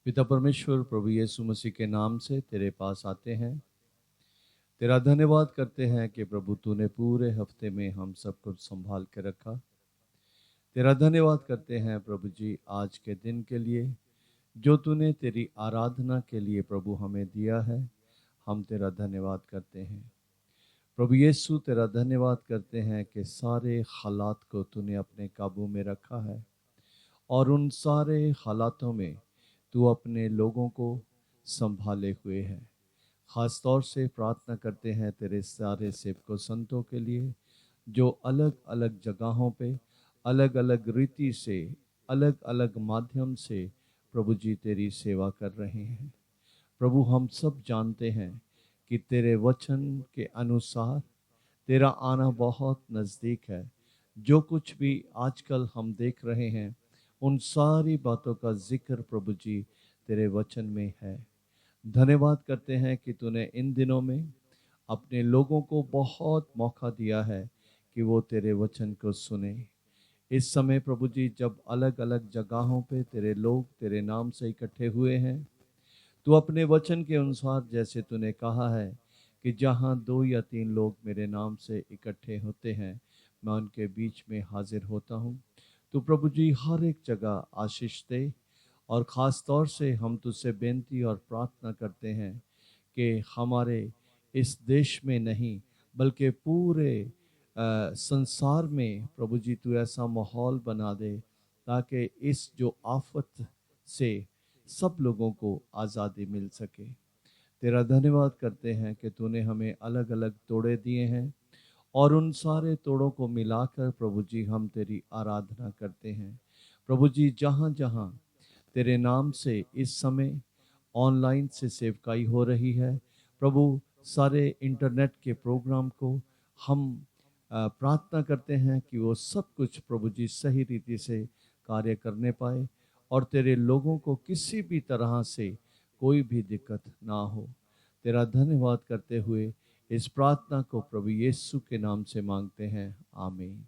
पिता परमेश्वर, प्रभु यीशु मसीह के नाम से तेरे पास आते हैं। तेरा धन्यवाद करते हैं कि प्रभु तूने पूरे हफ्ते में हम सब कुछ संभाल के रखा। तेरा धन्यवाद करते हैं प्रभु जी आज के दिन के लिए, जो तूने तेरी आराधना के लिए प्रभु हमें दिया है। हम तेरा धन्यवाद करते हैं प्रभु यीशु। तेरा धन्यवाद करते हैं कि सारे हालात को तूने अपने काबू में रखा है और उन सारे हालातों में तू अपने लोगों को संभाले हुए है। ख़ास तौर से प्रार्थना करते हैं तेरे सारे सेवकों संतों के लिए, जो अलग अलग जगहों पे अलग अलग रीति से अलग अलग माध्यम से प्रभु जी तेरी सेवा कर रहे हैं। प्रभु हम सब जानते हैं कि तेरे वचन के अनुसार तेरा आना बहुत नज़दीक है। जो कुछ भी आजकल हम देख रहे हैं उन सारी बातों का जिक्र प्रभु जी तेरे वचन में है। धन्यवाद करते हैं कि तूने इन दिनों में अपने लोगों को बहुत मौका दिया है कि वो तेरे वचन को सुने। इस समय प्रभु जी जब अलग अलग जगहों पे तेरे लोग तेरे नाम से इकट्ठे हुए हैं, तू अपने वचन के अनुसार जैसे तूने कहा है कि जहाँ 2 या 3 लोग मेरे नाम से इकट्ठे होते हैं, मैं उनके बीच में हाजिर होता हूँ। तो प्रभु जी हर एक जगह आशीष दे। और ख़ास तौर से हम तुझसे बेनती और प्रार्थना करते हैं कि हमारे इस देश में नहीं बल्कि पूरे संसार में प्रभु जी तू ऐसा माहौल बना दे ताकि इस जो आफत से सब लोगों को आज़ादी मिल सके। तेरा धन्यवाद करते हैं कि तूने हमें अलग अलग तोड़े दिए हैं और उन सारे तोड़ों को मिलाकर प्रभु जी हम तेरी आराधना करते हैं। प्रभु जी जहाँ जहाँ तेरे नाम से इस समय ऑनलाइन से सेवकाई हो रही है, प्रभु सारे इंटरनेट के प्रोग्राम को हम प्रार्थना करते हैं कि वो सब कुछ प्रभु जी सही रीति से कार्य करने पाए और तेरे लोगों को किसी भी तरह से कोई भी दिक्कत ना हो। तेरा धन्यवाद करते हुए इस प्रार्थना को प्रभु यीशु के नाम से मांगते हैं, आमीन।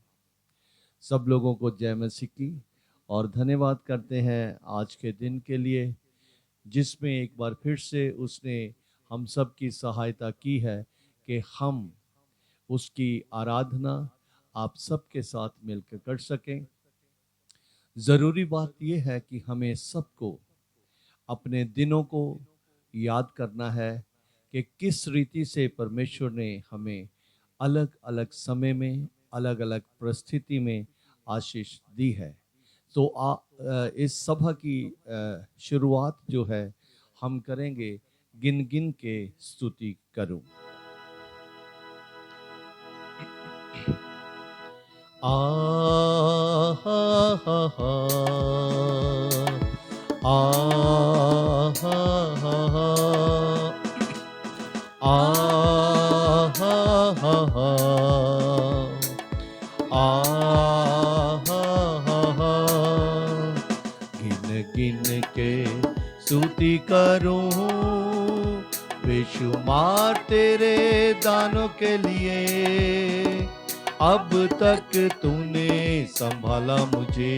सब लोगों को जय मसीह की और धन्यवाद करते हैं आज के दिन के लिए, जिसमें एक बार फिर से उसने हम सब की सहायता की है कि हम उसकी आराधना आप सबके साथ मिलकर कर सकें। ज़रूरी बात यह है कि हमें सबको अपने दिनों को याद करना है कि किस रीति से परमेश्वर ने हमें अलग अलग समय में अलग अलग परिस्थिति में आशीष दी है। तो इस सभा की शुरुआत जो है हम करेंगे गिन गिन के स्तुति करूं। आ हा हा हा आ हा हा हा आ हा हा हा आ हा हा हा गिन गिन के स्तुति करूं बेशुमार तेरे दानों के लिए। अब तक तूने संभाला मुझे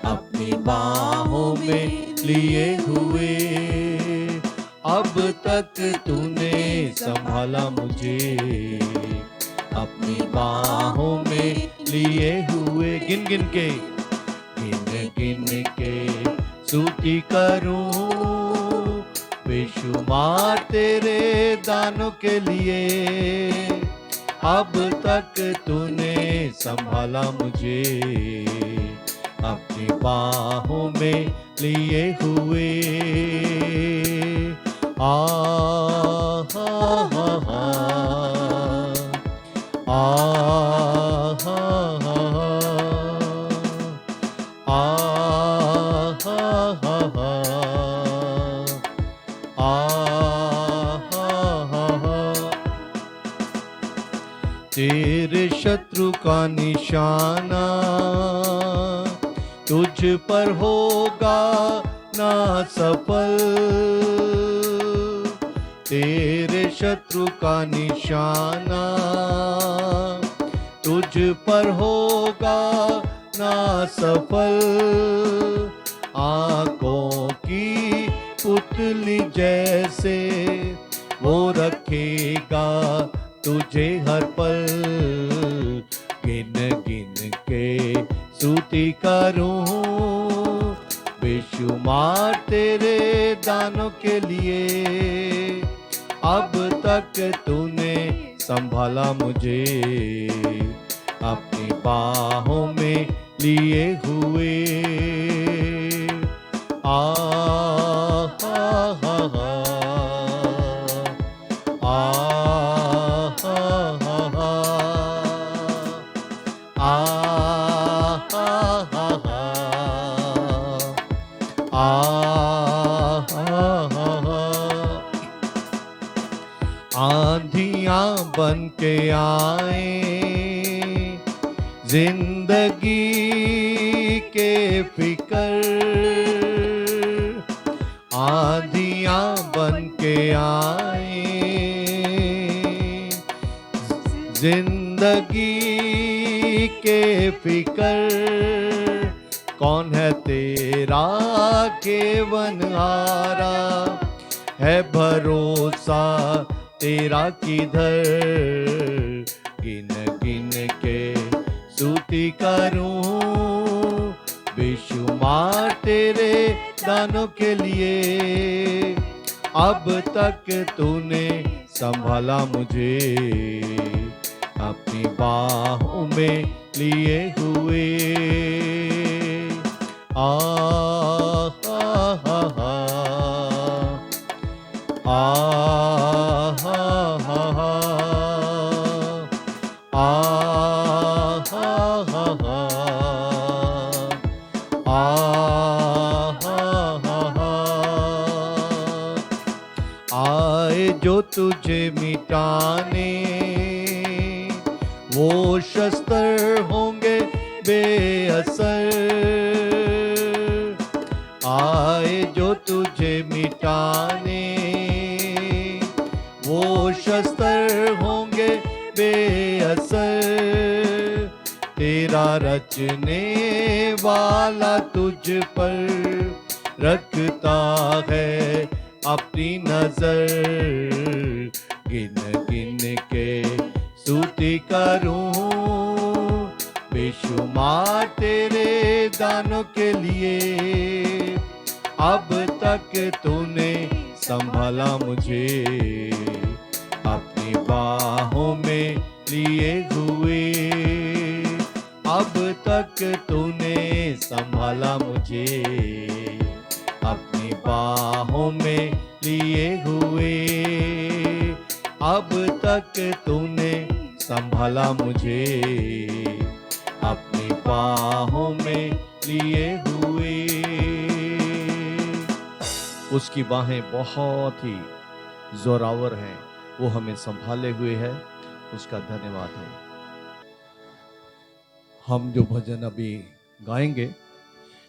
अपनी बाहों में लिए हुए। अब तक तूने संभाला मुझे अपनी बाहों में लिए हुए। गिन गिन के स्तुति करूं बेशुमार तेरे दानों के लिए। अब तक तूने संभाला मुझे अपनी बाहों में लिए हुए। आ हा हा हा आ हा हा आ हा हा हा आ हा हा। तेरे शत्रु का निशाना तुझ पर होगा ना सफल। तेरे शत्रु का निशाना तुझ पर होगा ना सफल। आंखों पुतली जैसे वो रखेगा तुझे हर पल, गिन गिन के स्तुति करूं, बेशुमार तेरे दानों के लिए। अब तक तूने संभाला मुझे, अपनी बाहों में लिए हुए। आ हा हा हा, आ हा हा हा, आ हा हा हा, आ हा हा। आंधियां बन के आए जिंदगी के फिकर, आंधियां बन के आए जिंदगी के फिकर, कौन है तेरा केवनहारा, है भरोसा तेरा किधर, गिन गिन के स्तुति करूं, बेशुमार तेरे दानों के लिए। अब तक तूने संभाला मुझे, अपनी बाहों में लिए हुए। आ हा हा हा, आ हा हा हा, आ हा हा हा, आ हा हा हा। आए जो तुझे मिटाने, वो शस्त्र होंगे बेअसर, आए जो तुझे मिटाने, वो शस्त्र होंगे बेअसर, तेरा रचने वाला तुझ पर रखता है अपनी नजर, गिन गिन के स्तुति करूं, बेशुमार तेरे दानों के लिए। अब तक तूने संभाला मुझे, अपनी बाहों में लिए हुए। अब तक तूने संभाला मुझे, अपनी बाहों में लिए हुए। अब तक तूने संभाला मुझे, अपनी बाहों में लिए हुए। उसकी बाहें बहुत ही जोरावर हैं, वो हमें संभाले हुए है, उसका धन्यवाद है। हम जो भजन अभी गाएंगे,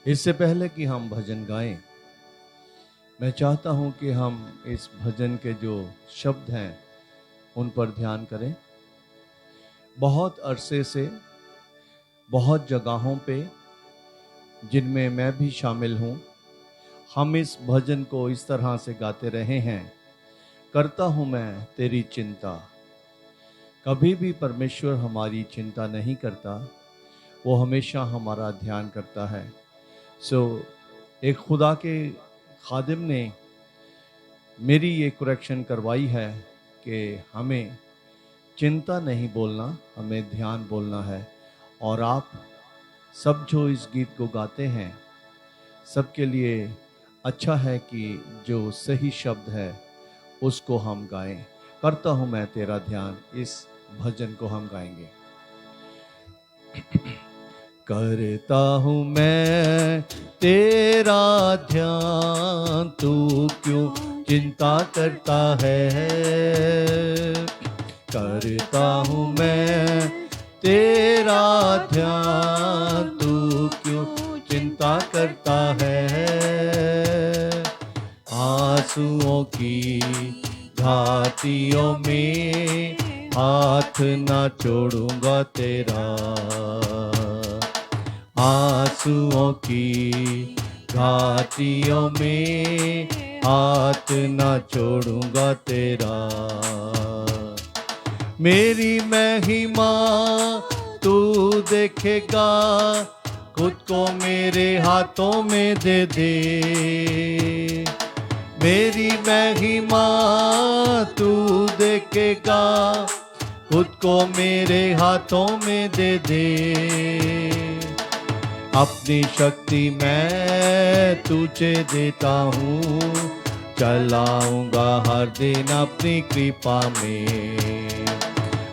इससे पहले कि हम भजन गाएं, मैं चाहता हूं कि हम इस भजन के जो शब्द हैं उन पर ध्यान करें। बहुत अरसे से बहुत जगहों पे, जिनमें मैं भी शामिल हूं, हम इस भजन को इस तरह से गाते रहे हैं, करता हूं मैं तेरी चिंता। कभी भी परमेश्वर हमारी चिंता नहीं करता, वो हमेशा हमारा ध्यान करता है। एक खुदा के खादिम ने मेरी ये करेक्शन करवाई है कि हमें चिंता नहीं बोलना, हमें ध्यान बोलना है। और आप सब जो इस गीत को गाते हैं, सबके लिए अच्छा है कि जो सही शब्द है उसको हम गाएं। करता हूं मैं तेरा ध्यान, इस भजन को हम गाएंगे। करता हूं मैं तेरा ध्यान, तू क्यों चिंता करता है। करता हूं मैं तेरा ध्यान, तू क्यों चिंता करता है। आंसुओं की घाटियों में हाथ ना छोड़ूंगा तेरा। आंसुओं की घाटियों में हाथ ना छोड़ूंगा तेरा। मेरी महिमा तू देखेगा, खुद को मेरे हाथों में दे दे। मेरी महिमा तू देखेगा, खुद को मेरे हाथों में दे दे। अपनी शक्ति मैं तुझे देता हूँ, चलाऊंगा हर दिन अपनी कृपा में।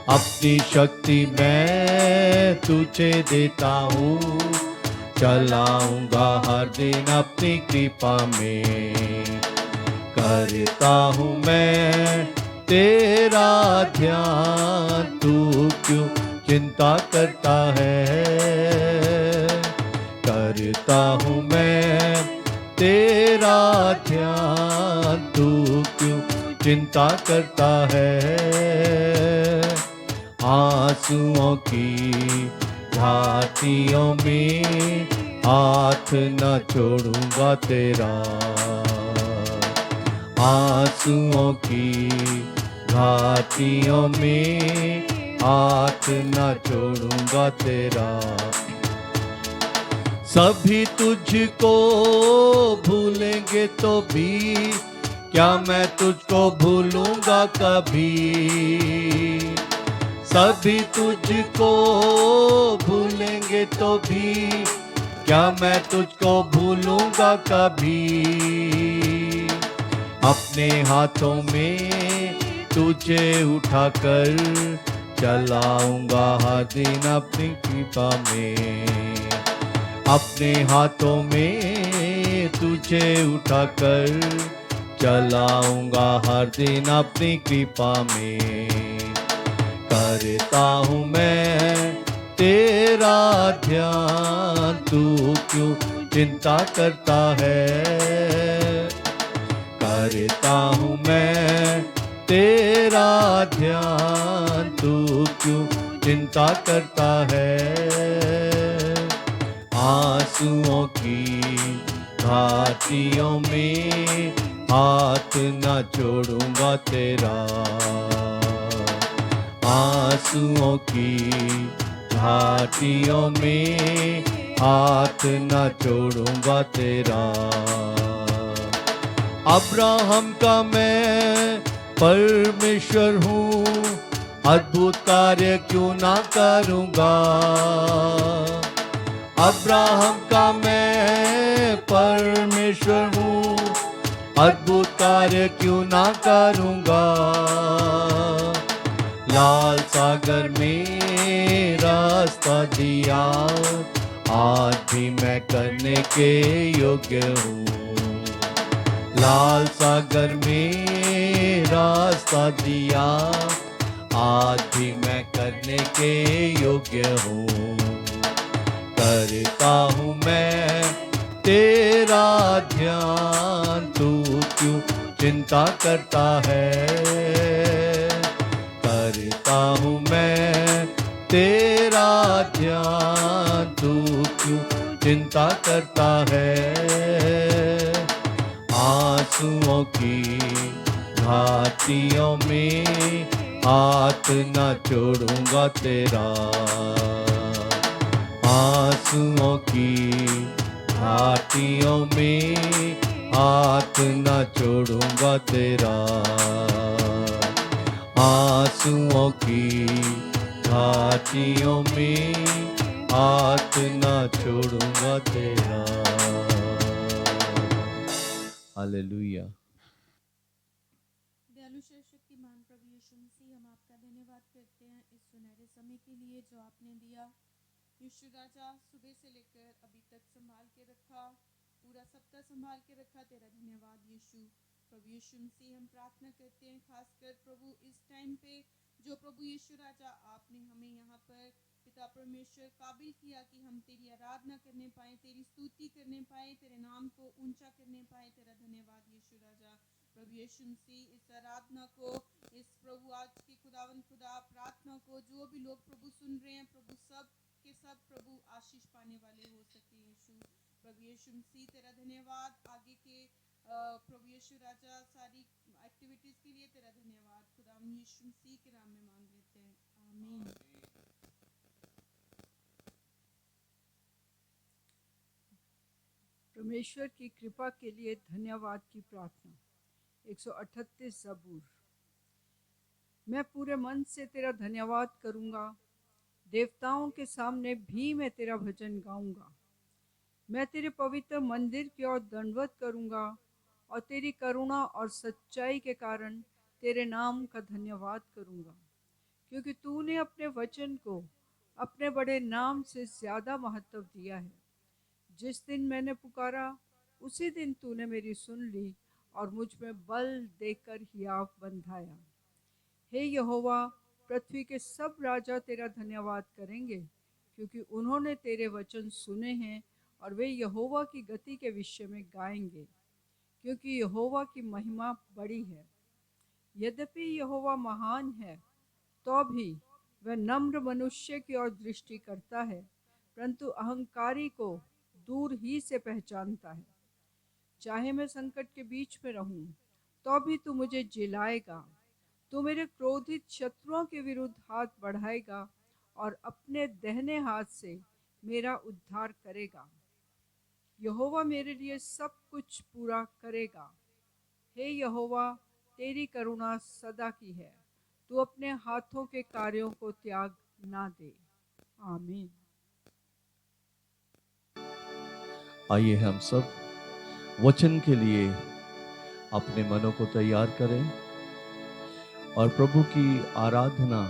अपनी शक्ति मैं तुझे देता हूँ, चलाऊंगा हर दिन अपनी कृपा में। करता हूँ मैं तेरा ध्यान, तू क्यों चिंता करता है। करता हूँ मैं तेरा ध्यान, तू क्यों चिंता करता है। आंसुओं की घाटियों में हाथ न छोड़ूंगा तेरा। आंसुओं की घाटियों में हाथ न छोड़ूंगा तेरा। सभी तुझको भूलेंगे तो भी क्या मैं तुझको भूलूंगा कभी। सभी तुझको भूलेंगे तो भी क्या मैं तुझको भूलूंगा कभी। अपने हाथों में तुझे उठाकर चलाऊंगा हर दिन अपनी कृपा में। अपने हाथों में तुझे उठाकर चलाऊंगा हर दिन अपनी कृपा में। करता हूँ मैं तेरा ध्यान, तू क्यों चिंता करता है। करता हूँ मैं तेरा ध्यान, तू क्यों चिंता करता है। आंसुओं की घाटियों में हाथ न छोड़ूंगा तेरा। आंसुओं की घाटियों में हाथ न छोड़ूंगा तेरा। अब्राहम का मैं परमेश्वर हूँ, अद्भुत कार्य क्यों ना करूँगा। अब्राहम का मैं परमेश्वर हूँ, अद्भुत कार्य क्यों ना करूँगा। लाल सागर में रास्ता दिया, आज भी मैं करने के योग्य हूँ। लाल सागर में रास्ता दिया, आज भी मैं करने के योग्य हूँ। करता हूँ मैं तेरा ध्यान, तू क्यों चिंता करता है। करता हूँ मैं तेरा ध्यान, तू क्यों चिंता करता है। आंसुओं की घाटियों में हाथ न छोड़ूंगा तेरा। आंसुओं की घाटियों में हाथ न छोड़ूंगा तेरा। आंसुओं की घाटियों में हाथ न छोड़ूंगा तेरा। हालेलुया। दयालु शक्तिमान प्रभु यीशु मसीह, हम आपका धन्यवाद करते हैं इस सुनहरे समय के लिए जो आपने दिया। यीशु राजा, सुबह से लेकर अभी तक संभाल के रखा, पूरा सप्ताह संभाल के रखा, तेरा धन्यवाद यीशु। प्रभु यीशु मसीह, हम प्रार्थना करते हैं खासकर प्रभु इस टाइम पे जो प्रभु यीशु राजा आपने हमें यहाँ पर पिता परमेश्वर काबिल किया कि हम तेरी आराधना करने पाए, तेरी स्तुति करने पाए, तेरे नाम को ऊंचा करने पाए, तेरा धन्यवाद यीशु राजा। प्रभु यीशु मसीह, इस आराधना को, इस प्रभु आज की खुदावन खुदा प्रार्थना को जो भी लोग प्रभु सुन रहे हैं, प्रभु सब के सब प्रभु आशीष पाने वाले हो सके यीशु। प्रभु यीशु मसीह, तेरा धन्यवाद आगे के प्रभु यीशु राजा सारी एक्टिविटीज के लिए तेरा धन्यवाद खुदा, हम यीशु मसीह के नाम में मांग लेते हैं, आमीन। परमेश्वर की कृपा के लिए धन्यवाद की प्रार्थना। 138 ज़बूर। मैं पूरे मन से तेरा धन्यवाद करूँगा, देवताओं के सामने भी मैं तेरा भजन गाऊँगा। मैं तेरे पवित्र मंदिर की ओर दंडवत करूँगा और तेरी करुणा और सच्चाई के कारण तेरे नाम का धन्यवाद करूँगा, क्योंकि तूने अपने वचन को अपने बड़े नाम से ज़्यादा महत्व दिया है। जिस दिन मैंने पुकारा उसी दिन तूने मेरी सुन ली और मुझ में बल देकर हियाव बंधाया। हे यहोवा, पृथ्वी के सब राजा तेरा धन्यवाद करेंगे, क्योंकि उन्होंने तेरे वचन सुने हैं और वे यहोवा की गति के विषय में गाएंगे, क्योंकि यहोवा की महिमा बड़ी है। यद्यपि यहोवा महान है तो भी वह नम्र मनुष्य की ओर दृष्टि करता है, परंतु अहंकारी को दूर ही से पहचानता है। चाहे मैं संकट के बीच में रहूं तो भी तू मुझे जिलाएगा। तू मेरे क्रोधित शत्रुओं के विरुद्ध हाथ बढ़ाएगा और अपने दाहिने हाथ से मेरा उद्धार करेगा। यहोवा मेरे लिए सब कुछ पूरा करेगा। हे यहोवा, तेरी करुणा सदा की है, तू अपने हाथों के कार्यों को त्याग ना दे। आमीन। आइए हम सब वचन के लिए अपने मनों को तैयार करें और प्रभु की आराधना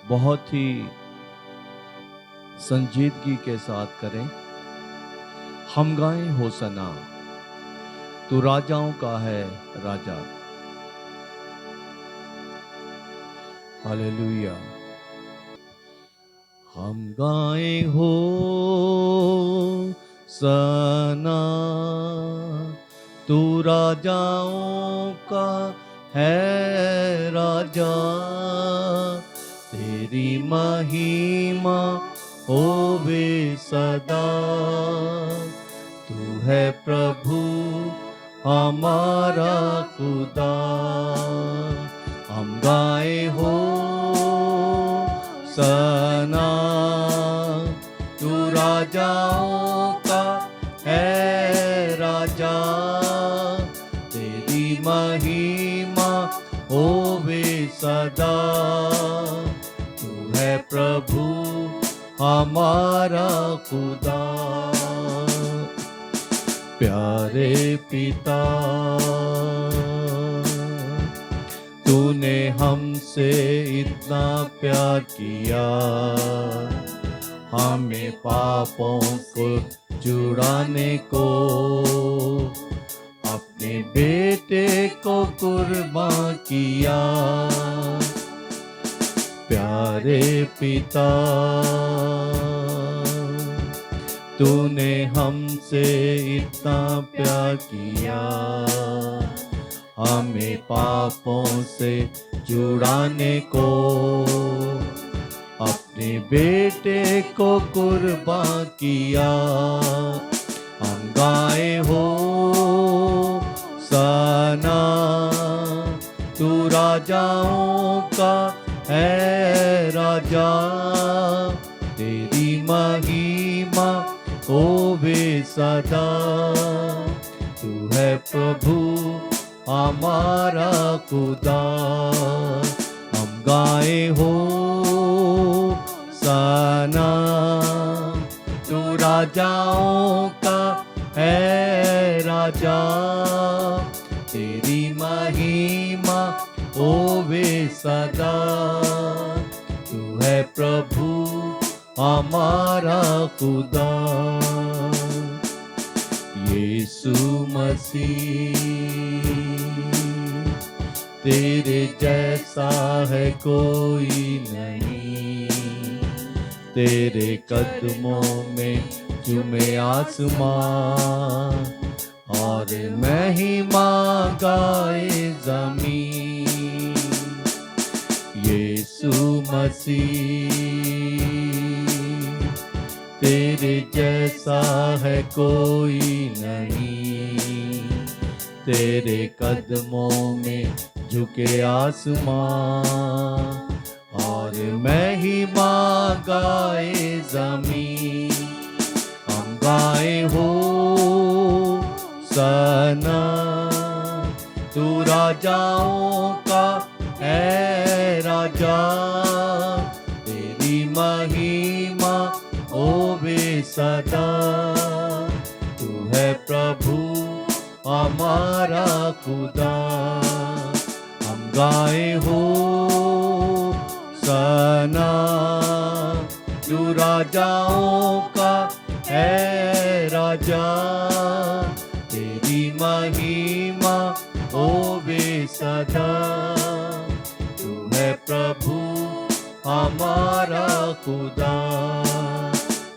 बहुत ही संजीदगी के साथ करें। हम गाएं होसना, तू राजाओं का है राजा। हालेलुया। हम गाएं हो सना, तू राजाओं का है राजा। तेरी महिमा होवे सदा। तू है प्रभु हमारा खुदा। हम गाए हो सना, तू राजाओं का है राजा। तेरी महिमा होवे सदा। तू है प्रभु हमारा खुदा। प्यारे पिता, तूने हमसे इतना प्यार किया, हमें पापों को छुड़ाने को अपने बेटे को कुर्बान किया। प्यारे पिता, तूने हमसे इतना प्यार किया, हमें पापों से छुड़ाने को अपने बेटे को कुर्बान किया। हम गाए हो सना, तू राजाओं का है राजा। तेरी महिमा होवे सदा। तू है प्रभु हमारा खुदा। हम गाए हो सना, तू राजाओं का है राजा। तेरी महिमा होवे सदा। तू है प्रभु हमारा खुदा। यीशु मसीह, तेरे जैसा है कोई नहीं। तेरे कदमों में चूमे आसमान और महिमा गाए ज़मीन। यीशु मसीह, तेरे जैसा है कोई नहीं। तेरे कदमों में झुके आसमां, और महिमा गाए ज़मीन। हम गाए हो सना, तू राजाओं का है राजा, तेरी महिमा होवे सदा। तू है प्रभु हमारा खुदा, हम गाए हो सना, तू राजाओं का है राजा, तेरी महिमा होवे सदा। तू है प्रभु हमारा खुदा,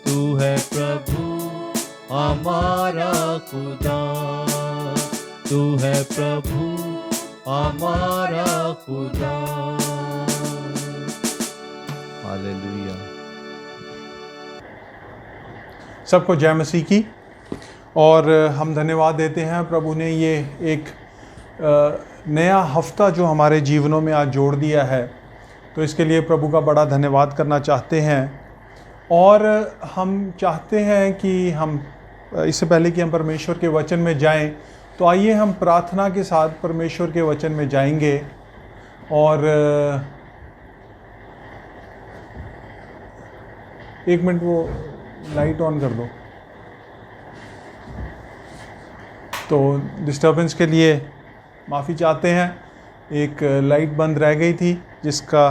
तू है प्रभु हमारा खुदा, तू है प्रभु हमारा खुदा। हालेलुया। सबको जय मसीह की। और हम धन्यवाद देते हैं, प्रभु ने ये एक नया हफ्ता जो हमारे जीवनों में आज जोड़ दिया है, तो इसके लिए प्रभु का बड़ा धन्यवाद करना चाहते हैं। और हम चाहते हैं कि हम इससे पहले कि हम परमेश्वर के वचन में जाएं, तो आइए हम प्रार्थना के साथ परमेश्वर के वचन में जाएंगे। और एक मिनट वो लाइट ऑन कर दो। तो डिस्टर्बेंस के लिए माफ़ी चाहते हैं, एक लाइट बंद रह गई थी जिसका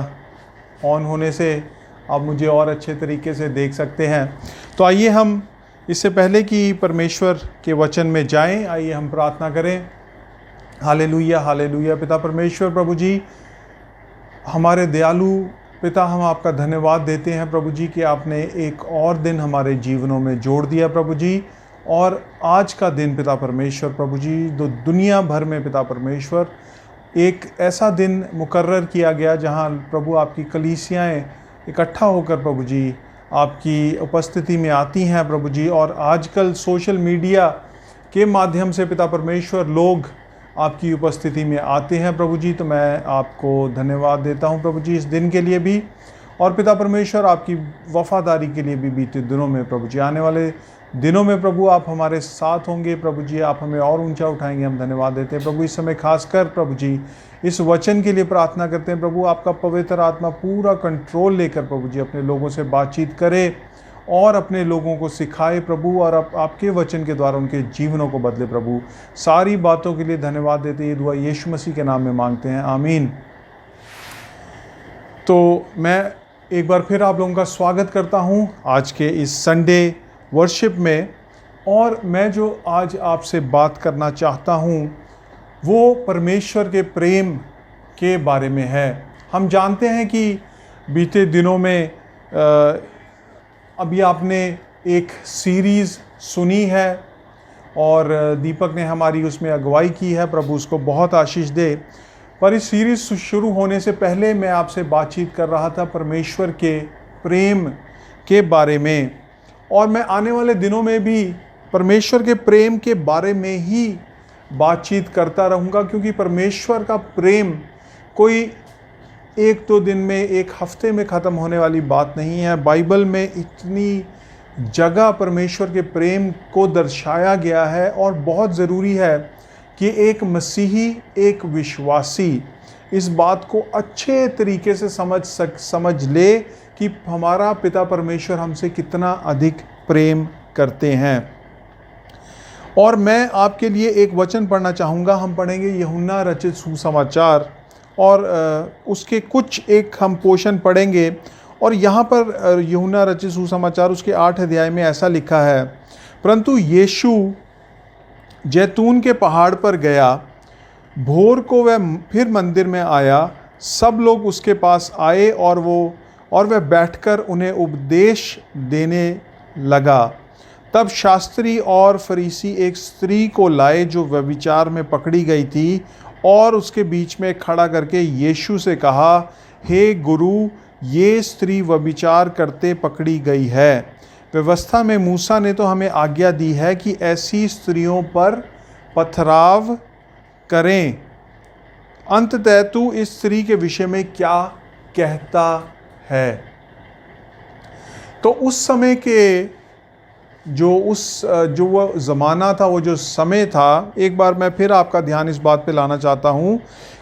ऑन होने से आप मुझे और अच्छे तरीके से देख सकते हैं। तो आइए हम इससे पहले कि परमेश्वर के वचन में जाएं, आइए हम प्रार्थना करें। Hallelujah hallelujah. पिता परमेश्वर, प्रभु जी हमारे दयालु पिता, हम आपका धन्यवाद देते हैं प्रभु जी कि आपने एक और दिन हमारे जीवनों में जोड़ दिया प्रभु जी। और आज का दिन पिता परमेश्वर प्रभु जी, दुनिया भर में पिता परमेश्वर एक ऐसा दिन मुकर्रर किया गया जहां प्रभु आपकी कलीसियाएं इकट्ठा होकर प्रभु जी आपकी उपस्थिति में आती हैं प्रभु जी। और आजकल सोशल मीडिया के माध्यम से पिता परमेश्वर लोग आपकी उपस्थिति में आते हैं प्रभु जी। तो मैं आपको धन्यवाद देता हूं प्रभु जी इस दिन के लिए भी, और पिता परमेश्वर आपकी वफादारी के लिए भी बीते दिनों में प्रभु जी। आने वाले दिनों में प्रभु आप हमारे साथ होंगे प्रभु जी, आप हमें और ऊंचा उठाएंगे। हम धन्यवाद देते हैं प्रभु। इस समय खासकर प्रभु जी इस वचन के लिए प्रार्थना करते हैं प्रभु, आपका पवित्र आत्मा पूरा कंट्रोल लेकर प्रभु जी अपने लोगों से बातचीत करे और अपने लोगों को सिखाए प्रभु, और आपके वचन के द्वारा उनके जीवनों को बदले प्रभु। सारी बातों के लिए धन्यवाद देते, ये दुआ यीशु मसीह के नाम में मांगते हैं, आमीन। तो मैं एक बार फिर आप लोगों का स्वागत करता हूं आज के इस संडे वर्शिप में। और मैं जो आज आपसे बात करना चाहता हूं वो परमेश्वर के प्रेम के बारे में है। हम जानते हैं कि बीते दिनों में अभी आपने एक सीरीज़ सुनी है और दीपक ने हमारी उसमें अगुवाई की है, प्रभु उसको बहुत आशीष दे। पर इस सीरीज़ शुरू होने से पहले मैं आपसे बातचीत कर रहा था परमेश्वर के प्रेम के बारे में, और मैं आने वाले दिनों में भी परमेश्वर के प्रेम के बारे में ही बातचीत करता रहूँगा, क्योंकि परमेश्वर का प्रेम कोई एक दो दिन में, एक हफ्ते में ख़त्म होने वाली बात नहीं है। बाइबल में इतनी जगह परमेश्वर के प्रेम को दर्शाया गया है, और बहुत ज़रूरी है कि एक मसीही, एक विश्वासी इस बात को अच्छे तरीके से समझ ले कि हमारा पिता परमेश्वर हमसे कितना अधिक प्रेम करते हैं। और मैं आपके लिए एक वचन पढ़ना चाहूँगा। हम पढ़ेंगे यूहन्ना रचित सुसमाचार, और उसके कुछ एक हम पोर्शन पढ़ेंगे। और यहाँ पर यूहन्ना रचित सुसमाचार उसके 8 अध्याय में ऐसा लिखा है, परंतु यीशु जैतून के पहाड़ पर गया, भोर को वह फिर मंदिर में आया। सब लोग उसके पास आए और वह बैठकर उन्हें उपदेश देने लगा। तब शास्त्री और फरीसी एक स्त्री को लाए जो व्यभिचार में पकड़ी गई थी, और उसके बीच में खड़ा करके यीशु से कहा, हे गुरु, ये स्त्री व्यभिचार करते पकड़ी गई है। व्यवस्था में मूसा ने तो हमें आज्ञा दी है कि ऐसी स्त्रियों पर पथराव करें, अंततः तू इस स्त्री के विषय में क्या कहता है। तो उस समय के जो वो ज़माना था, वो जो समय था, एक बार मैं फिर आपका ध्यान इस बात पे लाना चाहता हूँ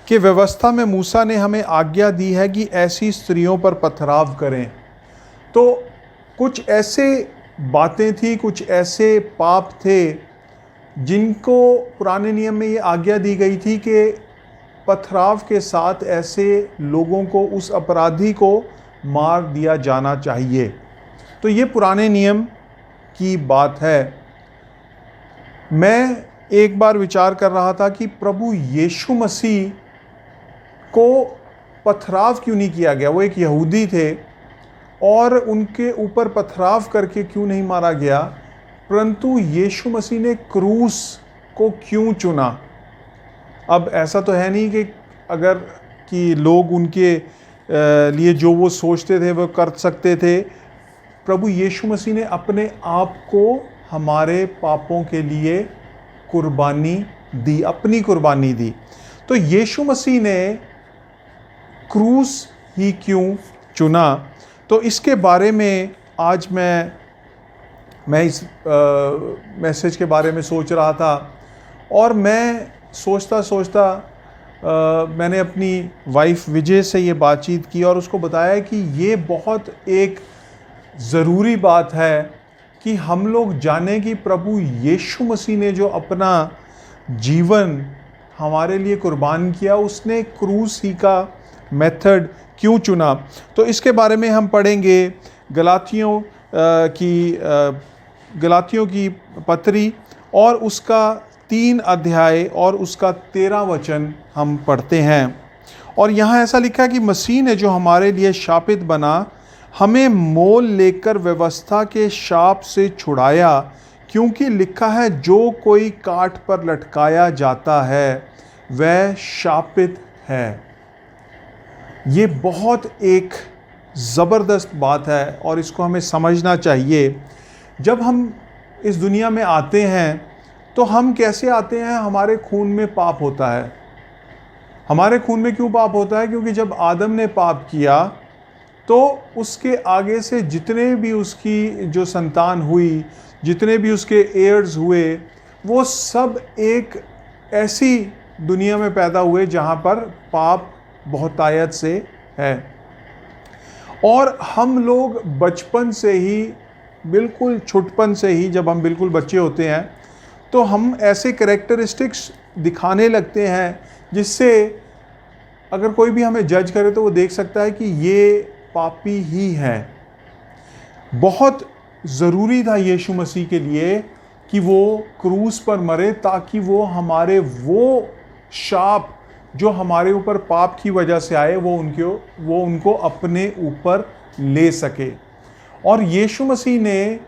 कि व्यवस्था में मूसा ने हमें आज्ञा दी है कि ऐसी स्त्रियों पर पथराव करें। तो कुछ ऐसे बातें थी, कुछ ऐसे पाप थे जिनको पुराने नियम में ये आज्ञा दी गई थी कि पथराव के साथ ऐसे लोगों को, उस अपराधी को मार दिया जाना चाहिए। तो ये पुराने नियम की बात है। मैं एक बार विचार कर रहा था कि प्रभु यीशु मसीह को पथराव क्यों नहीं किया गया। वो एक यहूदी थे और उनके ऊपर पथराव करके क्यों नहीं मारा गया, परंतु यीशु मसीह ने क्रूस को क्यों चुना। अब ऐसा तो है नहीं कि अगर कि लोग उनके लिए जो वो सोचते थे वो कर सकते थे। प्रभु यीशु मसीह ने अपने आप को हमारे पापों के लिए कुर्बानी दी, अपनी कुर्बानी दी। तो यीशु मसीह ने क्रूस ही क्यों चुना, तो इसके बारे में आज मैं इस मैसेज के बारे में सोच रहा था। और मैं सोचता मैंने अपनी वाइफ विजय से ये बातचीत की और उसको बताया कि ये बहुत एक ज़रूरी बात है कि हम लोग जानें कि प्रभु यीशु मसीह ने जो अपना जीवन हमारे लिए कुर्बान किया, उसने क्रूस ही का मेथड क्यों चुना। तो इसके बारे में हम पढ़ेंगे गलातियों की पत्री और उसका 3 अध्याय और उसका 13 वचन हम पढ़ते हैं। और यहाँ ऐसा लिखा है कि मसीह ने जो हमारे लिए शापित बना, हमें मोल लेकर व्यवस्था के शाप से छुड़ाया, क्योंकि लिखा है जो कोई काठ पर लटकाया जाता है वह शापित है। ये बहुत एक ज़बरदस्त बात है और इसको हमें समझना चाहिए। जब हम इस दुनिया में आते हैं तो हम कैसे आते हैं, हमारे खून में पाप होता है। हमारे खून में क्यों पाप होता है? क्योंकि जब आदम ने पाप किया तो उसके आगे से जितने भी उसकी जो संतान हुई, जितने भी उसके एयर्स हुए, वो सब एक ऐसी दुनिया में पैदा हुए जहाँ पर पाप बहुतायत से है। और हम लोग बचपन से ही, बिल्कुल छुटपन से ही, जब हम बिल्कुल बच्चे होते हैं तो हम ऐसे कैरेक्टरिस्टिक्स दिखाने लगते हैं जिससे अगर कोई भी हमें जज करे तो वो देख सकता है कि ये पापी ही है। बहुत ज़रूरी था यीशु मसीह के लिए कि वो क्रूस पर मरे, ताकि वो हमारे वो शाप जो हमारे ऊपर पाप की वजह से आए वो उनको अपने ऊपर ले सके। और यीशु मसीह ने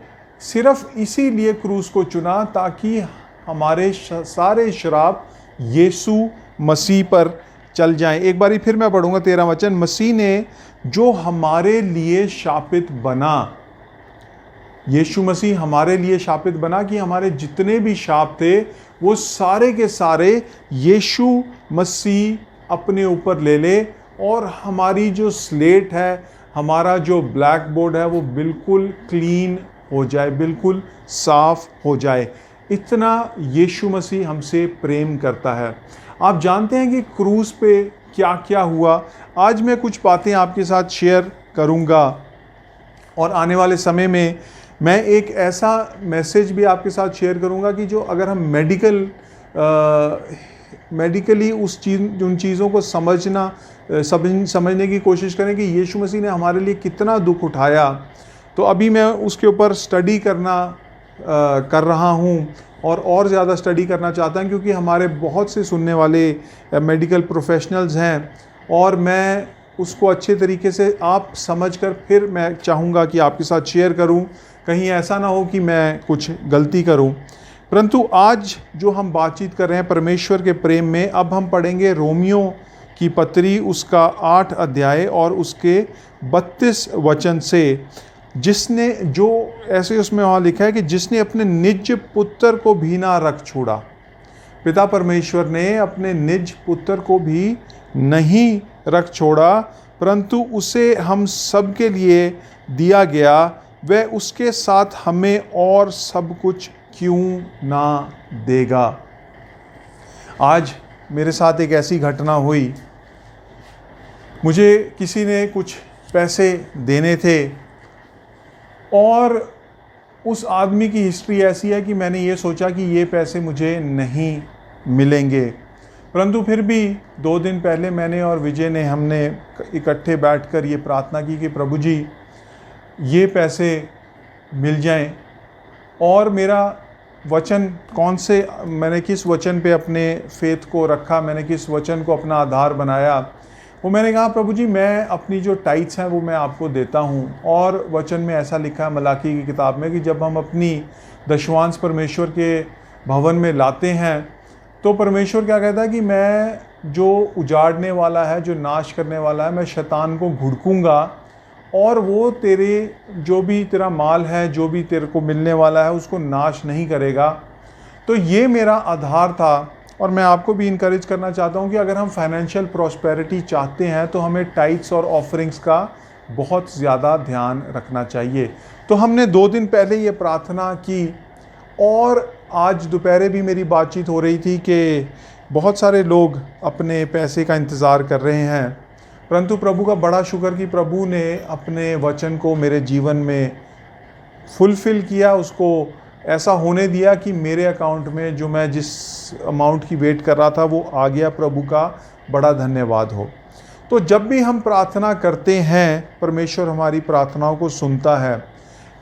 सिर्फ इसीलिए क्रूस को चुना ताकि हमारे सारे श्राप यीशु मसीह पर चल जाएं। एक बारी फिर मैं पढ़ूंगा 13 वचन। मसीह ने जो हमारे लिए शापित बना, यीशु मसीह हमारे लिए शापित बना कि हमारे जितने भी शाप थे वो सारे के सारे यीशु मसीह अपने ऊपर ले ले और हमारी जो स्लेट है, हमारा जो ब्लैक बोर्ड है, वो बिल्कुल क्लीन हो जाए, बिल्कुल साफ हो जाए। इतना यीशु मसीह हमसे प्रेम करता है। आप जानते हैं कि क्रूस पे क्या क्या हुआ। आज मैं कुछ बातें आपके साथ शेयर करूंगा और आने वाले समय में मैं एक ऐसा मैसेज भी आपके साथ शेयर करूंगा कि जो अगर हम मेडिकली उन चीज़ों को समझने की कोशिश करें कि यीशु मसीह ने हमारे लिए कितना दुख उठाया, तो अभी मैं उसके ऊपर स्टडी कर रहा हूँ और ज़्यादा स्टडी करना चाहता हूँ, क्योंकि हमारे बहुत से सुनने वाले मेडिकल प्रोफेशनल्स हैं और मैं उसको अच्छे तरीके से आप समझकर फिर मैं चाहूँगा कि आपके साथ शेयर करूँ। कहीं ऐसा ना हो कि मैं कुछ गलती करूँ। परंतु आज जो हम बातचीत कर रहे हैं परमेश्वर के प्रेम में, अब हम पढ़ेंगे रोमियो की पत्री उसका 8 अध्याय और उसके 32 वचन से, जिसने जो ऐसे उसमें वहाँ लिखा है कि जिसने अपने निज पुत्र को भी ना रख छोड़ा। पिता परमेश्वर ने अपने निज पुत्र को भी नहीं रख छोड़ा, परंतु उसे हम सब के लिए दिया गया, वह उसके साथ हमें और सब कुछ क्यों ना देगा। आज मेरे साथ एक ऐसी घटना हुई, मुझे किसी ने कुछ पैसे देने थे और उस आदमी की हिस्ट्री ऐसी है कि मैंने ये सोचा कि ये पैसे मुझे नहीं मिलेंगे, परंतु फिर भी 2 दिन पहले मैंने और विजय ने हमने इकट्ठे बैठकर ये प्रार्थना की कि प्रभु जी ये पैसे मिल जाएं। और मेरा वचन कौन से, मैंने किस वचन पे अपने फेथ को रखा, मैंने किस वचन को अपना आधार बनाया, वो मैंने कहा प्रभु जी मैं अपनी जो टाइट्स हैं वो मैं आपको देता हूँ। और वचन में ऐसा लिखा है मलाकी की किताब में कि जब हम अपनी दशवांश परमेश्वर के भवन में लाते हैं तो परमेश्वर क्या कहता है कि मैं जो उजाड़ने वाला है, जो नाश करने वाला है, मैं शैतान को घुड़कूंगा और वो तेरे जो भी तेरा माल है, जो भी तेरे को मिलने वाला है, उसको नाश नहीं करेगा। तो ये मेरा आधार था। और मैं आपको भी इनकरेज करना चाहता हूँ कि अगर हम फाइनेंशियल प्रॉस्पेरिटी चाहते हैं तो हमें टाइट्स और ऑफरिंग्स का बहुत ज़्यादा ध्यान रखना चाहिए। तो हमने 2 दिन पहले ये प्रार्थना की और आज दोपहर भी मेरी बातचीत हो रही थी कि बहुत सारे लोग अपने पैसे का इंतज़ार कर रहे हैं, परंतु प्रभु का बड़ा शुक्र कि प्रभु ने अपने वचन को मेरे जीवन में फुलफ़िल किया, उसको ऐसा होने दिया कि मेरे अकाउंट में जो मैं जिस अमाउंट की वेट कर रहा था वो आ गया। प्रभु का बड़ा धन्यवाद हो। तो जब भी हम प्रार्थना करते हैं परमेश्वर हमारी प्रार्थनाओं को सुनता है,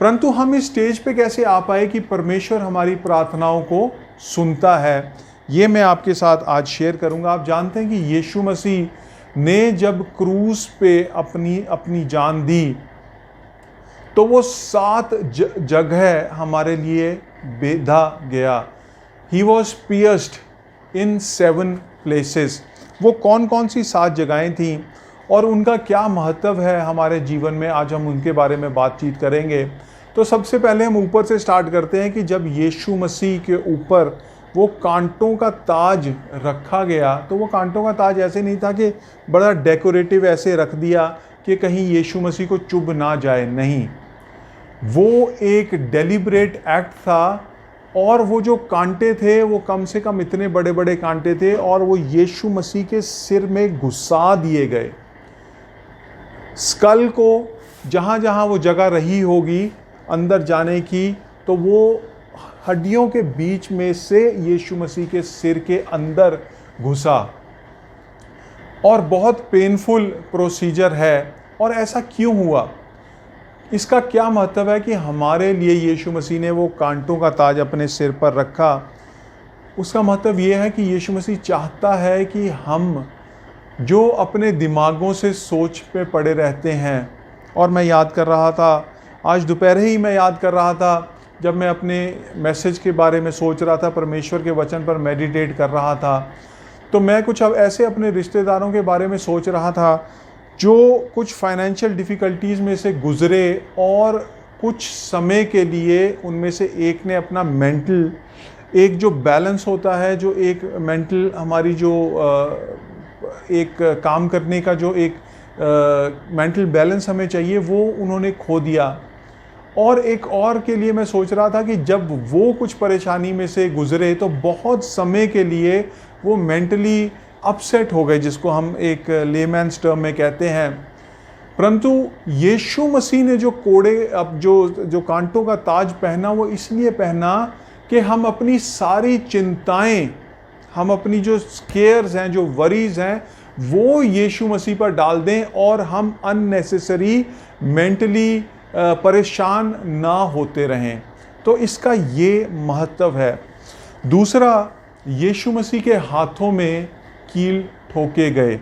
परंतु हम इस स्टेज पे कैसे आ पाए कि परमेश्वर हमारी प्रार्थनाओं को सुनता है, ये मैं आपके साथ आज शेयर करूंगा। आप जानते हैं कि यीशु मसीह ने जब क्रूस पे अपनी जान दी तो वो 7 जगह हमारे लिए बेधा गया। He was pierced in 7 places. वो कौन कौन सी 7 जगहें थीं और उनका क्या महत्व है हमारे जीवन में, आज हम उनके बारे में बातचीत करेंगे। तो सबसे पहले हम ऊपर से स्टार्ट करते हैं कि जब यीशु मसीह के ऊपर वो कांटों का ताज रखा गया, तो वो कांटों का ताज ऐसे नहीं था कि बड़ा डेकोरेटिव ऐसे रख दिया कि कहीं यीशु मसीह को चुभ ना जाए, नहीं, वो एक डेलिब्रेट एक्ट था। और वो जो कांटे थे वो कम से कम इतने बड़े बड़े कांटे थे और वो यीशु मसीह के सिर में घुसा दिए गए। स्कल को जहाँ जहाँ वो जगह रही होगी अंदर जाने की, तो वो हड्डियों के बीच में से यीशु मसीह के सिर के अंदर घुसा। और बहुत पेनफुल प्रोसीजर है। और ऐसा क्यों हुआ, इसका क्या महत्व है कि हमारे लिए यीशु मसीह ने वो कांटों का ताज अपने सिर पर रखा। उसका महत्व ये है कि यीशु मसीह चाहता है कि हम जो अपने दिमागों से सोच पे पड़े रहते हैं, और मैं याद कर रहा था, आज दोपहर ही मैं याद कर रहा था जब मैं अपने मैसेज के बारे में सोच रहा था, परमेश्वर के वचन पर मेडिटेट कर रहा था, तो मैं कुछ अब ऐसे अपने रिश्तेदारों के बारे में सोच रहा था जो कुछ फाइनेंशियल डिफ़िकल्टीज़ में से गुज़रे और कुछ समय के लिए उनमें से एक ने अपना मेंटल, एक जो बैलेंस होता है, जो एक मेंटल हमारी जो एक काम करने का जो एक मेंटल बैलेंस हमें चाहिए, वो उन्होंने खो दिया। और एक और के लिए मैं सोच रहा था कि जब वो कुछ परेशानी में से गुज़रे तो बहुत समय के लिए वो मेंटली अपसेट हो गए, जिसको हम एक लेमैन्स टर्म में कहते हैं। परंतु यीशु मसीह ने जो जो कांटों का ताज पहना, वो इसलिए पहना कि हम अपनी सारी चिंताएं, हम अपनी जो केयर्स हैं, जो वरीज हैं, वो यीशु मसीह पर डाल दें और हम अननेसेसरी मेंटली परेशान ना होते रहें। तो इसका ये महत्व है। दूसरा, यीशु मसीह के हाथों में कील ठोके गए।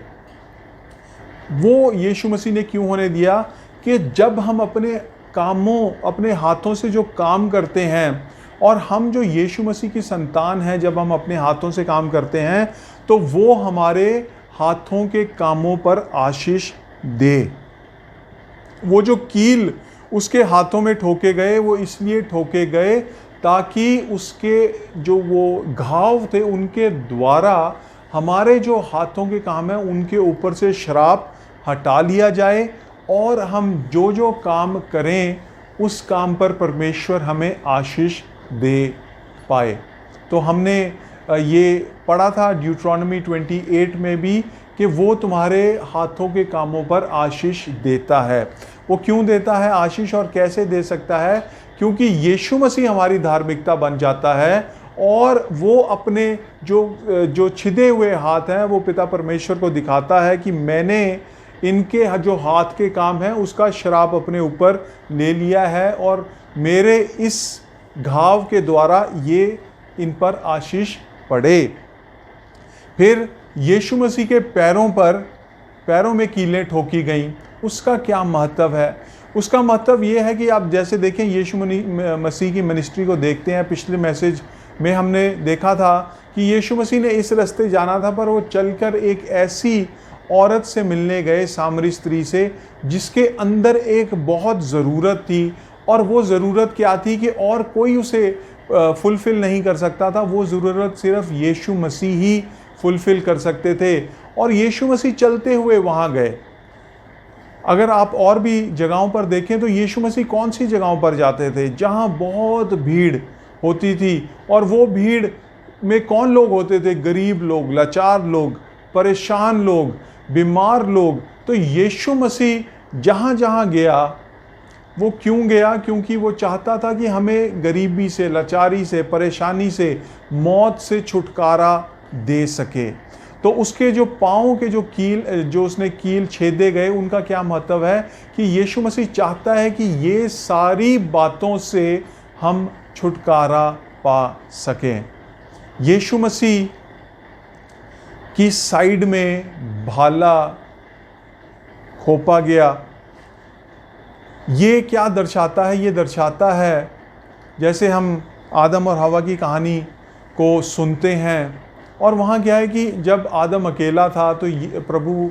वो यीशु मसीह ने क्यों होने दिया कि जब हम अपने कामों, अपने हाथों से जो काम करते हैं, और हम जो यीशु मसीह की संतान हैं, जब हम अपने हाथों से काम करते हैं तो वो हमारे हाथों के कामों पर आशीष दे। वो जो कील उसके हाथों में ठोके गए, वो इसलिए ठोके गए ताकि उसके जो वो घाव थे उनके द्वारा हमारे जो हाथों के काम है उनके ऊपर से श्राप हटा लिया जाए और हम जो जो काम करें उस काम पर परमेश्वर हमें आशीष दे पाए। तो हमने ये पढ़ा था ड्यूट्रॉनमी 28 में भी कि वो तुम्हारे हाथों के कामों पर आशीष देता है। वो क्यों देता है आशीष और कैसे दे सकता है? क्योंकि यीशु मसीह हमारी धार्मिकता बन जाता है और वो अपने जो छिदे हुए हाथ हैं वो पिता परमेश्वर को दिखाता है कि मैंने इनके जो हाथ के काम है उसका श्राप अपने ऊपर ले लिया है और मेरे इस घाव के द्वारा ये इन पर आशीष पड़े। फिर यीशु मसीह के पैरों में कीलें ठोकी गईं, उसका क्या महत्व है? उसका महत्व ये है कि आप जैसे देखें यीशु मसीह की मिनिस्ट्री को देखते हैं। पिछले मैसेज में हमने देखा था कि यीशु मसीह ने इस रास्ते जाना था पर वो चलकर एक ऐसी औरत से मिलने गए, सामरी स्त्री से, जिसके अंदर एक बहुत ज़रूरत थी। और वो ज़रूरत क्या थी कि और कोई उसे फुलफ़िल नहीं कर सकता था। वो ज़रूरत सिर्फ यीशु मसीह ही फुलफ़िल कर सकते थे और यीशु मसीह चलते हुए वहाँ गए। अगर आप और भी जगहों पर देखें तो यीशु मसीह कौन सी जगहों पर जाते थे? जहाँ बहुत भीड़ होती थी। और वो भीड़ में कौन लोग होते थे? गरीब लोग, लाचार लोग, परेशान लोग, बीमार लोग। तो यीशु मसीह जहाँ जहाँ गया वो क्यों गया? क्योंकि वो चाहता था कि हमें गरीबी से, लाचारी से, परेशानी से, मौत से छुटकारा दे सके। तो उसके जो पाँव के जो उसने कील छेदे गए उनका क्या महत्व है? कि यीशु मसीह चाहता है कि ये सारी बातों से हम छुटकारा पा सकें। यीशु मसीह की साइड में भाला खोपा गया। ये क्या दर्शाता है? ये दर्शाता है जैसे हम आदम और हवा की कहानी को सुनते हैं और वहाँ क्या है कि जब आदम अकेला था तो प्रभु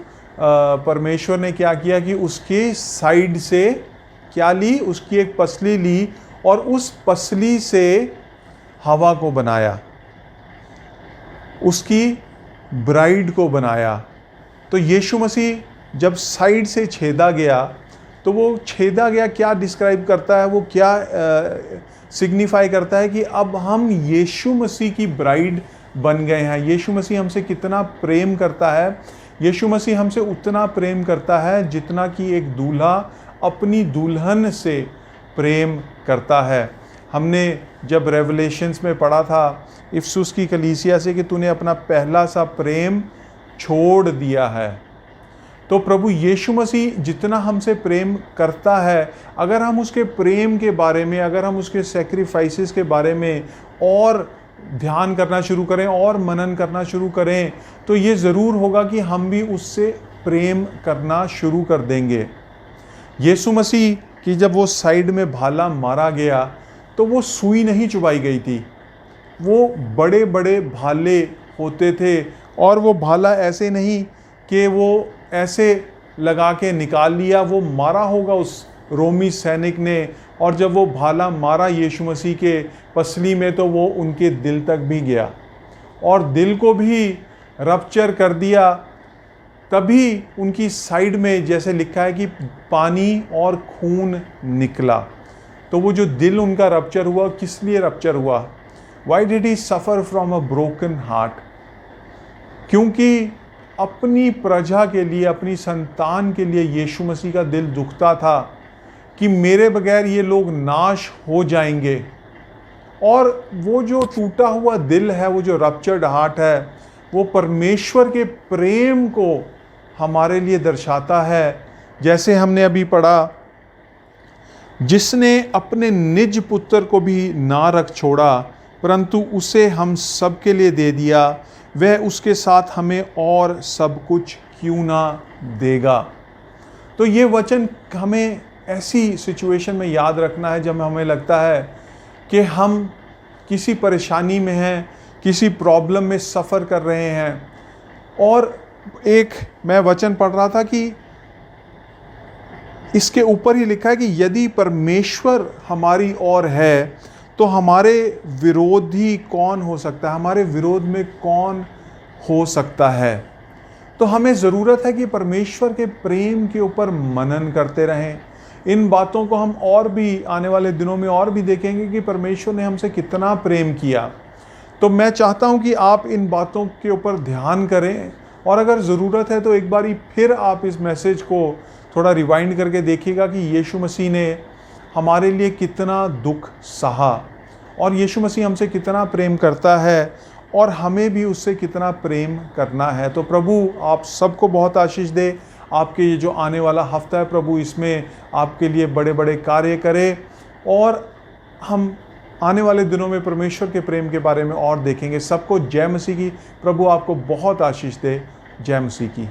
परमेश्वर ने क्या किया कि उसके साइड से क्या ली? उसकी एक पसली ली और उस पसली से हवा को बनाया, उसकी ब्राइड को बनाया। तो यीशु मसीह जब साइड से छेदा गया तो वो छेदा गया क्या डिस्क्राइब करता है? वो क्या सिग्निफाई करता है कि अब हम यीशु मसीह की ब्राइड बन गए हैं। यीशु मसीह हमसे कितना प्रेम करता है? यीशु मसीह हमसे उतना प्रेम करता है जितना कि एक दूल्हा अपनी दुल्हन से प्रेम करता है। हमने जब रेवलेशंस में पढ़ा था इफसुस की कलीसिया से कि तूने अपना पहला सा प्रेम छोड़ दिया है। तो प्रभु यीशु मसीह जितना हमसे प्रेम करता है, अगर हम उसके प्रेम के बारे में, अगर हम उसके सैक्रिफाइसेस के बारे में और ध्यान करना शुरू करें और मनन करना शुरू करें तो ये ज़रूर होगा कि हम भी उससे प्रेम करना शुरू कर देंगे। यीशु मसीह की जब वो साइड में भाला मारा गया तो वो सुई नहीं चुभाई गई थी। वो बड़े बड़े भाले होते थे और वो भाला ऐसे नहीं कि वो ऐसे लगा के निकाल लिया। वो मारा होगा उस रोमी सैनिक ने और जब वो भाला मारा यीशु मसीह के पसली में तो वो उनके दिल तक भी गया और दिल को भी रप्चर कर दिया। तभी उनकी साइड में जैसे लिखा है कि पानी और खून निकला। तो वो जो दिल उनका रप्चर हुआ, किस लिए रप्चर हुआ? Why did he suffer from a broken heart? क्योंकि अपनी प्रजा के लिए, अपनी संतान के लिए यीशु मसीह का दिल दुखता था कि मेरे बगैर ये लोग नाश हो जाएंगे। और वो जो टूटा हुआ दिल है, वो जो रप्चर्ड हार्ट है, वो परमेश्वर के प्रेम को हमारे लिए दर्शाता है। जैसे हमने अभी पढ़ा, जिसने अपने निज पुत्र को भी ना रख छोड़ा परंतु उसे हम सब के लिए दे दिया, वह उसके साथ हमें और सब कुछ क्यों ना देगा। तो ये वचन हमें ऐसी सिचुएशन में याद रखना है जब हमें लगता है कि हम किसी परेशानी में हैं, किसी प्रॉब्लम में सफ़र कर रहे हैं। और एक मैं वचन पढ़ रहा था कि इसके ऊपर ही लिखा है कि यदि परमेश्वर हमारी ओर है तो तो हमारे विरोधी कौन हो सकता है, हमारे विरोध में कौन हो सकता है। तो हमें ज़रूरत है कि परमेश्वर के प्रेम के ऊपर मनन करते रहें। इन बातों को हम और भी आने वाले दिनों में और भी देखेंगे कि परमेश्वर ने हमसे कितना प्रेम किया। तो मैं चाहता हूं कि आप इन बातों के ऊपर ध्यान करें, और अगर ज़रूरत है तो एक बारी फिर आप इस मैसेज को थोड़ा रिवाइंड करके देखिएगा कि यीशु मसीह ने हमारे लिए कितना दुख सहा, और यीशु मसीह हमसे कितना प्रेम करता है, और हमें भी उससे कितना प्रेम करना है। तो प्रभु आप सबको बहुत आशीष दे। आपके ये जो आने वाला हफ्ता है प्रभु, इसमें आपके लिए बड़े बड़े कार्य करे, और हम आने वाले दिनों में परमेश्वर के प्रेम के बारे में और देखेंगे। सबको जय मसीह की। प्रभु आपको बहुत आशीष दे। जय मसीह की।